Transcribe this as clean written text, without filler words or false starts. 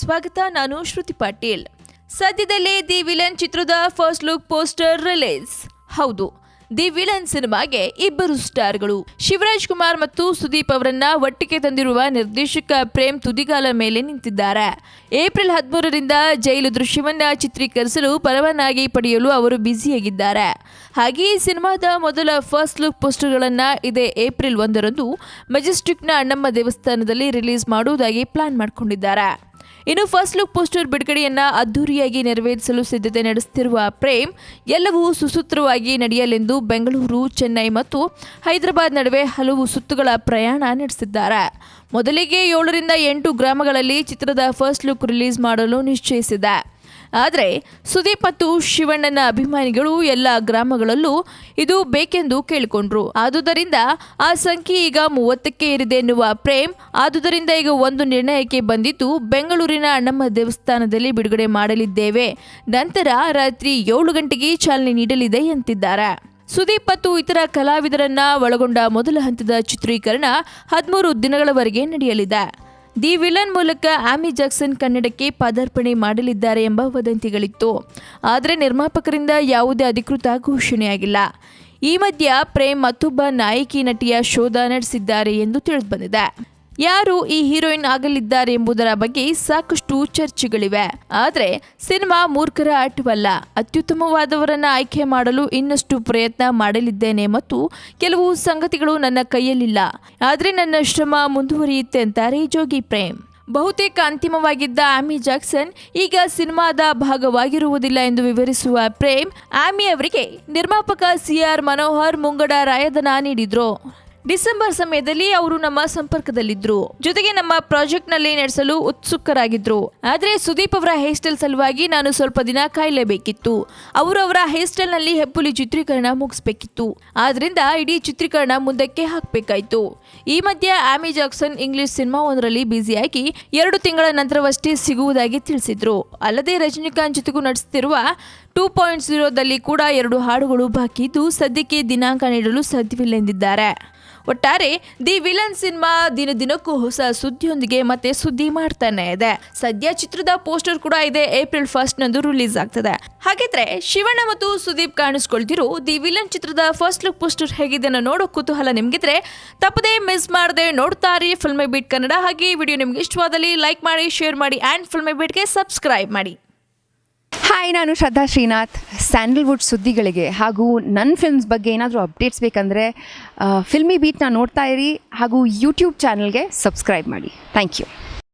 ಸ್ವಾಗತ. ನಾನು ಶ್ರುತಿ ಪಾಟೀಲ್. ಸದ್ಯದಲ್ಲೇ ದಿ ವಿಲನ್ ಚಿತ್ರದ ಫಸ್ಟ್ ಲುಕ್ ಪೋಸ್ಟರ್ ರಿಲೀಸ್. ಹೌದು, ದಿ ವಿಲನ್ ಸಿನಿಮಾಗೆ ಇಬ್ಬರು ಸ್ಟಾರ್ಗಳು ಶಿವರಾಜ್ ಕುಮಾರ್ ಮತ್ತು ಸುದೀಪ್ ಅವರನ್ನ ಒಟ್ಟಿಗೆ ತಂದಿರುವ ನಿರ್ದೇಶಕ ಪ್ರೇಮ್ ತುದಿಗಾಲ ಮೇಲೆ ನಿಂತಿದ್ದಾರೆ. ಏಪ್ರಿಲ್ 13ರಿಂದ ಜೈಲು ದೃಶ್ಯವನ್ನ ಚಿತ್ರೀಕರಿಸಲು ಪರವಾನಗಿ ಪಡೆಯಲು ಅವರು ಬ್ಯುಸಿಯಾಗಿದ್ದಾರೆ. ಹಾಗೆಯೇ ಸಿನಿಮಾದ ಮೊದಲ ಫಸ್ಟ್ ಲುಕ್ ಪೋಸ್ಟರ್ಗಳನ್ನ ಇದೇ ಏಪ್ರಿಲ್ 1ರಂದು ಮೆಜೆಸ್ಟಿಕ್ನ ಅಣ್ಣಮ್ಮ ದೇವಸ್ಥಾನದಲ್ಲಿ ರಿಲೀಸ್ ಮಾಡುವುದಾಗಿ ಪ್ಲಾನ್ ಮಾಡಿಕೊಂಡಿದ್ದಾರೆ. ಇನ್ನು ಫಸ್ಟ್ ಲುಕ್ ಪೋಸ್ಟರ್ ಬಿಡುಗಡೆಯನ್ನ ಅದ್ದೂರಿಯಾಗಿ ನೆರವೇರಿಸಲು ಸಿದ್ಧತೆ ನಡೆಸುತ್ತಿರುವ ಪ್ರೇಮ್ ಎಲ್ಲವೂ ಸುಸೂತ್ರವಾಗಿ ನಡೆಯಲೆಂದು ಬೆಂಗಳೂರು, ಚೆನ್ನೈ ಮತ್ತು ಹೈದರಾಬಾದ್ ನಡುವೆ ಹಲವು ಸುತ್ತುಗಳ ಪ್ರಯಾಣ ನಡೆಸಿದ್ದಾರೆ. ಮೊದಲಿಗೆ 7ರಿಂದ 8 ಗ್ರಾಮಗಳಲ್ಲಿ ಚಿತ್ರದ ಫಸ್ಟ್ ಲುಕ್ ರಿಲೀಸ್ ಮಾಡಲು ನಿಶ್ಚಯಿಸಿದೆ. ಆದರೆ ಸುದೀಪ್ ಮತ್ತು ಶಿವಣ್ಣನ ಅಭಿಮಾನಿಗಳು ಎಲ್ಲ ಗ್ರಾಮಗಳಲ್ಲೂ ಇದು ಬೇಕೆಂದು ಕೇಳಿಕೊಂಡ್ರು. ಆದುದರಿಂದ ಆ ಸಂಖ್ಯೆ ಈಗ 30ಕ್ಕೆ ಏರಿದೆ ಎನ್ನುವ ಪ್ರೇಮ್, ಆದುದರಿಂದ ಈಗ ಒಂದು ನಿರ್ಣಯಕ್ಕೆ ಬಂದಿದ್ದು, ಬೆಂಗಳೂರಿನ ಅಣ್ಣಮ್ಮ ದೇವಸ್ಥಾನದಲ್ಲಿ ಬಿಡುಗಡೆ ಮಾಡಲಿದ್ದೇವೆ, ನಂತರ ರಾತ್ರಿ 7 ಗಂಟೆಗೆ ಚಾಲನೆ ನೀಡಲಿದೆ ಎಂದಿದ್ದಾರೆ. ಸುದೀಪ್ ಮತ್ತು ಇತರ ಕಲಾವಿದರನ್ನ ಒಳಗೊಂಡ ಮೊದಲ ಹಂತದ ಚಿತ್ರೀಕರಣ 13 ದಿನಗಳವರೆಗೆ ನಡೆಯಲಿದೆ. ದಿ ವಿಲನ್ ಮೂಲಕ ಆಮಿ ಜಾಕ್ಸನ್ ಕನ್ನಡಕ್ಕೆ ಪದಾರ್ಪಣೆ ಮಾಡಲಿದ್ದಾರೆ ಎಂಬ ವದಂತಿಗಳಿತ್ತು. ಆದರೆ ನಿರ್ಮಾಪಕರಿಂದ ಯಾವುದೇ ಅಧಿಕೃತ ಘೋಷಣೆಯಾಗಿಲ್ಲ. ಈ ಮಧ್ಯ ಪ್ರೇಮ್ ಮತ್ತೊಬ್ಬ ನಾಯಕಿ ನಟಿಯ ಶೋಧ ನಡೆಸಿದ್ದಾರೆ ಎಂದು ತಿಳಿದುಬಂದಿದೆ. ಯಾರು ಈ ಹೀರೋಯಿನ್ ಆಗಲಿದ್ದಾರೆ ಎಂಬುದರ ಬಗ್ಗೆ ಸಾಕಷ್ಟು ಚರ್ಚೆಗಳಿವೆ. ಆದರೆ ಸಿನಿಮಾ ಮೂರ್ಖರ ಆಟವಲ್ಲ. ಅತ್ಯುತ್ತಮವಾದವರನ್ನ ಆಯ್ಕೆ ಮಾಡಲು ಇನ್ನಷ್ಟು ಪ್ರಯತ್ನ ಮಾಡಲಿದ್ದೇನೆ ಮತ್ತು ಕೆಲವು ಸಂಗತಿಗಳು ನನ್ನ ಕೈಯಲ್ಲಿಲ್ಲ, ಆದರೆ ನನ್ನ ಶ್ರಮ ಮುಂದುವರಿಯುತ್ತೆ ಅಂತಾರೆ ಜೋಗಿ ಪ್ರೇಮ್. ಬಹುತೇಕ ಅಂತಿಮವಾಗಿದ್ದ ಆಮಿ ಜಾಕ್ಸನ್ ಈಗ ಸಿನಿಮಾದ ಭಾಗವಾಗಿರುವುದಿಲ್ಲ ಎಂದು ವಿವರಿಸುವ ಪ್ರೇಮ್, ಆಮಿ ಅವರಿಗೆ ನಿರ್ಮಾಪಕ CR ಮನೋಹರ್ ಮುಂಗಡ ರಾಯಧನ ನೀಡಿದ್ರು. ಡಿಸೆಂಬರ್ ಸಮಯದಲ್ಲಿ ಅವರು ನಮ್ಮ ಸಂಪರ್ಕದಲ್ಲಿದ್ರು, ಜೊತೆಗೆ ನಮ್ಮ ಪ್ರಾಜೆಕ್ಟ್ ನಲ್ಲಿ ನಡೆಸಲು ಉತ್ಸುಕರಾಗಿದ್ರು. ಆದ್ರೆ ಸುದೀಪ್ ಅವರ ಹೇರ್ ಸ್ಟೈಲ್ ಸಲುವಾಗಿ ನಾನು ಸ್ವಲ್ಪ ದಿನ ಕಾಯಲೇಬೇಕಿತ್ತು. ಅವರ ಹೇರ್ ಸ್ಟೈಲ್ ನಲ್ಲಿ ಹೆಬ್ಬುಲಿ ಚಿತ್ರೀಕರಣ ಮುಗಿಸ್ಬೇಕಿತ್ತು. ಆದ್ರಿಂದ ಇಡೀ ಚಿತ್ರೀಕರಣ ಮುಂದಕ್ಕೆ ಹಾಕಬೇಕಾಯ್ತು. ಈ ಮಧ್ಯೆ ಆಮಿ ಜಾಕ್ಸನ್ ಇಂಗ್ಲಿಷ್ ಸಿನಿಮಾ ಒಂದರಲ್ಲಿ ಬ್ಯುಸಿಯಾಗಿ 2 ತಿಂಗಳ ನಂತರವಷ್ಟೇ ಸಿಗುವುದಾಗಿ ತಿಳಿಸಿದ್ರು. ಅಲ್ಲದೆ ರಜನಿಕಾಂತ್ ಜೊತೆಗೂ ನಡೆಸುತ್ತಿರುವ 2.0ದಲ್ಲಿ ಕೂಡ 2 ಹಾಡುಗಳು ಬಾಕಿ ಇದ್ದು, ಸದ್ಯಕ್ಕೆ ದಿನಾಂಕ ನೀಡಲು ಸಾಧ್ಯವಿಲ್ಲ ಎಂದಿದ್ದಾರೆ. ಒಟ್ಟಾರೆ ದಿ ವಿಲನ್ ಸಿನಿಮಾ ದಿನದಿನಕ್ಕೂ ಹೊಸ ಸುದ್ದಿಯೊಂದಿಗೆ ಮತ್ತೆ ಸುದ್ದಿ ಮಾಡ್ತಾನೆ ಇದೆ. ಸದ್ಯ ಚಿತ್ರದ ಪೋಸ್ಟರ್ ಕೂಡ ಇದೆ ಏಪ್ರಿಲ್ 1 ರಿಲೀಸ್ ಆಗ್ತದೆ. ಹಾಗಿದ್ರೆ ಶಿವಣ್ಣ ಮತ್ತು ಸುದೀಪ್ ಕಾಣಿಸ್ಕೊಳ್ತಿರೋ ದಿ ವಿಲನ್ ಚಿತ್ರದ ಫಸ್ಟ್ ಲುಕ್ ಪೋಸ್ಟರ್ ಹೇಗಿದೆ ಅನ್ನೋ ನೋಡೋ ಕುತೂಹಲ ನಿಮ್ಗಿದ್ರೆ ತಪ್ಪದೇ ಮಿಸ್ ಮಾಡದೆ ನೋಡ್ತಾರೆ ಫಿಲ್ಮಿ ಬೀಟ್ ಕನ್ನಡ. ಹಾಗೆ ಈ ವಿಡಿಯೋ ನಿಮ್ಗೆ ಇಷ್ಟವಾದಲ್ಲಿ ಲೈಕ್ ಮಾಡಿ, ಶೇರ್ ಮಾಡಿ ಆ್ಯಂಡ್ ಫಿಲ್ಮಿ ಬೀಟ್ಗೆ ಸಬ್ಸ್ಕ್ರೈಬ್ ಮಾಡಿ. ಹಾಯ್, ನಾನು ಶ್ರದ್ಧಾ ಶ್ರೀನಾಥ್. ಸ್ಯಾಂಡಲ್ವುಡ್ ಸುದ್ದಿಗಳಿಗೆ ಹಾಗೂ ನನ್ನ ಫಿಲ್ಮ್ಸ್ ಬಗ್ಗೆ ಏನಾದರೂ ಅಪ್ಡೇಟ್ಸ್ ಬೇಕಂದರೆ ಫಿಲ್ಮಿ ಬೀಟ್ನ ನೋಡ್ತಾ ಇರಿ ಹಾಗೂ ಯೂಟ್ಯೂಬ್ ಚಾನಲ್ಗೆ ಸಬ್ಸ್ಕ್ರೈಬ್ ಮಾಡಿ. Thank you.